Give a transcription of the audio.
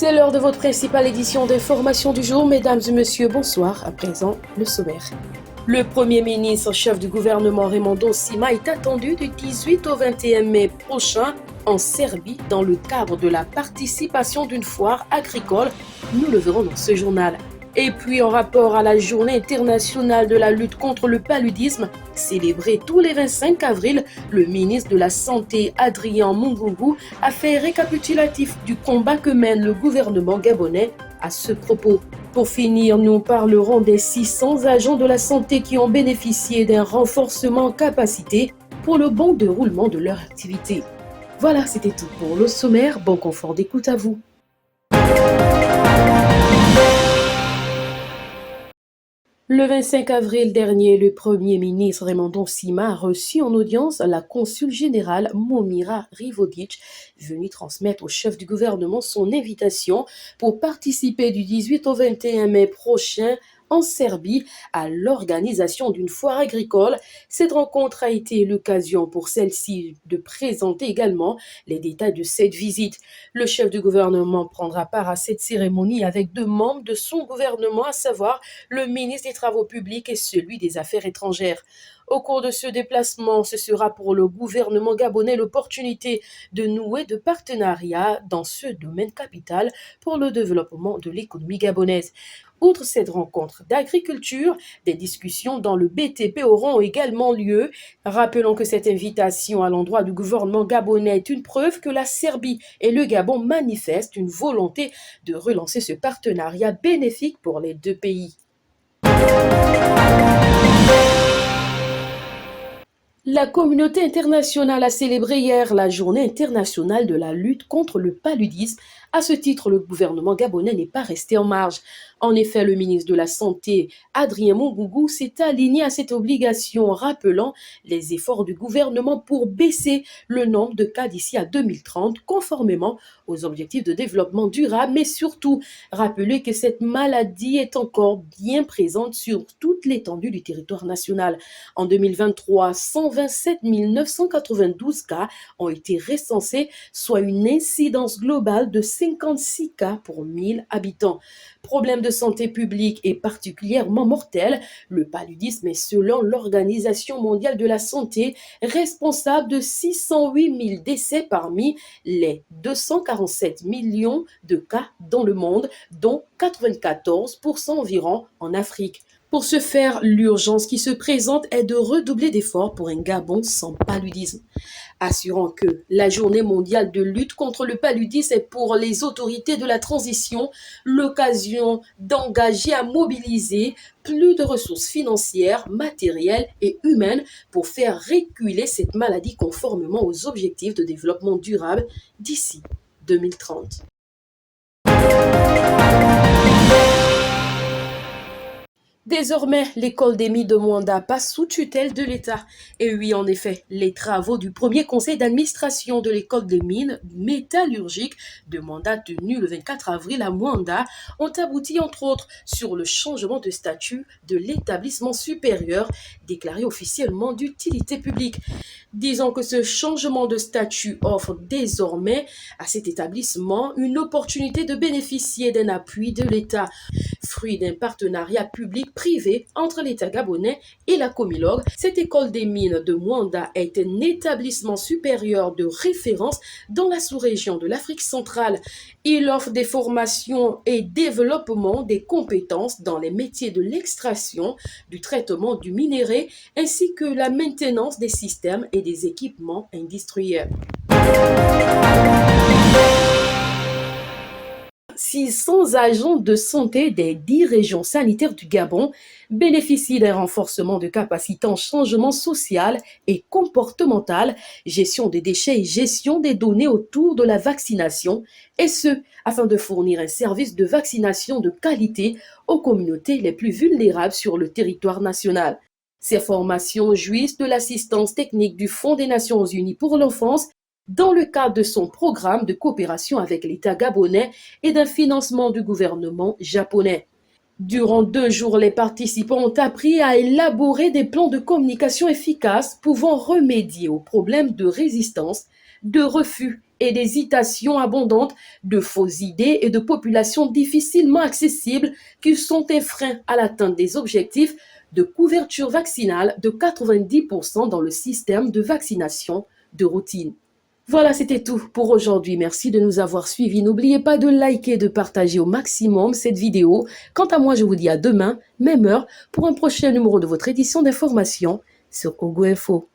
C'est l'heure de votre principale édition d'information du jour. Mesdames et messieurs, bonsoir. À présent, le sommaire. Le Premier ministre, chef du gouvernement Raimundo Sima, est attendu du 18 au 21 mai prochain en Serbie dans le cadre de la participation d'une foire agricole. Nous le verrons dans ce journal. Et puis, en rapport à la journée internationale de la lutte contre le paludisme, célébrée tous les 25 avril, le ministre de la Santé, Adrien Mungungu, a fait récapitulatif du combat que mène le gouvernement gabonais à ce propos. Pour finir, nous parlerons des 600 agents de la santé qui ont bénéficié d'un renforcement en capacité pour le bon déroulement de leur activité. Voilà, c'était tout pour le sommaire. Bon confort d'écoute à vous. Le 25 avril dernier, le Premier ministre Raimundo Sima a reçu en audience la consul générale Momira Rivodic, venue transmettre au chef du gouvernement son invitation pour participer du 18 au 21 mai prochain en Serbie à l'organisation d'une foire agricole. Cette rencontre a été l'occasion pour celle-ci de présenter également les détails de cette visite. Le chef du gouvernement prendra part à cette cérémonie avec deux membres de son gouvernement, à savoir le ministre des Travaux publics et celui des Affaires étrangères. Au cours de ce déplacement, ce sera pour le gouvernement gabonais l'opportunité de nouer de partenariats dans ce domaine capital pour le développement de l'économie gabonaise. Outre cette rencontre d'agriculture, des discussions dans le BTP auront également lieu. Rappelons que cette invitation à l'endroit du gouvernement gabonais est une preuve que la Serbie et le Gabon manifestent une volonté de relancer ce partenariat bénéfique pour les deux pays. La communauté internationale a célébré hier la journée internationale de la lutte contre le paludisme. À ce titre, le gouvernement gabonais n'est pas resté en marge. En effet, le ministre de la Santé, Adrien Mungungu, s'est aligné à cette obligation, rappelant les efforts du gouvernement pour baisser le nombre de cas d'ici à 2030, conformément aux objectifs de développement durable, mais surtout rappeler que cette maladie est encore bien présente sur toute l'étendue du territoire national. En 2023, 127 992 cas ont été recensés, soit une incidence globale de 56 cas pour 1000 habitants. Problème de santé publique et particulièrement mortel, le paludisme est, selon l'Organisation mondiale de la santé, responsable de 608 000 décès parmi les 247 millions de cas dans le monde, dont 94% environ en Afrique. Pour ce faire, l'urgence qui se présente est de redoubler d'efforts pour un Gabon sans paludisme. Assurant que la journée mondiale de lutte contre le paludisme est pour les autorités de la transition l'occasion d'engager à mobiliser plus de ressources financières, matérielles et humaines pour faire reculer cette maladie conformément aux objectifs de développement durable d'ici 2030. Désormais, l'école des mines de Mwanda passe sous tutelle de l'État. Et oui, en effet, les travaux du premier conseil d'administration de l'école des mines métallurgiques de Mwanda tenu le 24 avril à Mwanda ont abouti entre autres sur le changement de statut de l'établissement supérieur déclaré officiellement d'utilité publique. Disons que ce changement de statut offre désormais à cet établissement une opportunité de bénéficier d'un appui de l'État, fruit d'un partenariat public-privé entre l'État gabonais et la Comilog. Cette école des mines de Mwanda est un établissement supérieur de référence dans la sous-région de l'Afrique centrale. Il offre des formations et développement des compétences dans les métiers de l'extraction, du traitement du minerai, ainsi que la maintenance des systèmes et des équipements industriels. 600 agents de santé des 10 régions sanitaires du Gabon bénéficient d'un renforcement de capacité en changement social et comportemental, gestion des déchets et gestion des données autour de la vaccination, et ce, afin de fournir un service de vaccination de qualité aux communautés les plus vulnérables sur le territoire national. Ces formations jouissent de l'assistance technique du Fonds des Nations Unies pour l'enfance dans le cadre de son programme de coopération avec l'État gabonais et d'un financement du gouvernement japonais. Durant 2 jours, les participants ont appris à élaborer des plans de communication efficaces pouvant remédier aux problèmes de résistance, de refus et d'hésitations abondantes, de fausses idées et de populations difficilement accessibles qui sont un frein à l'atteinte des objectifs de couverture vaccinale de 90% dans le système de vaccination de routine. Voilà, c'était tout pour aujourd'hui. Merci de nous avoir suivis. N'oubliez pas de liker et de partager au maximum cette vidéo. Quant à moi, je vous dis à demain, même heure, pour un prochain numéro de votre édition d'information sur Congo Info.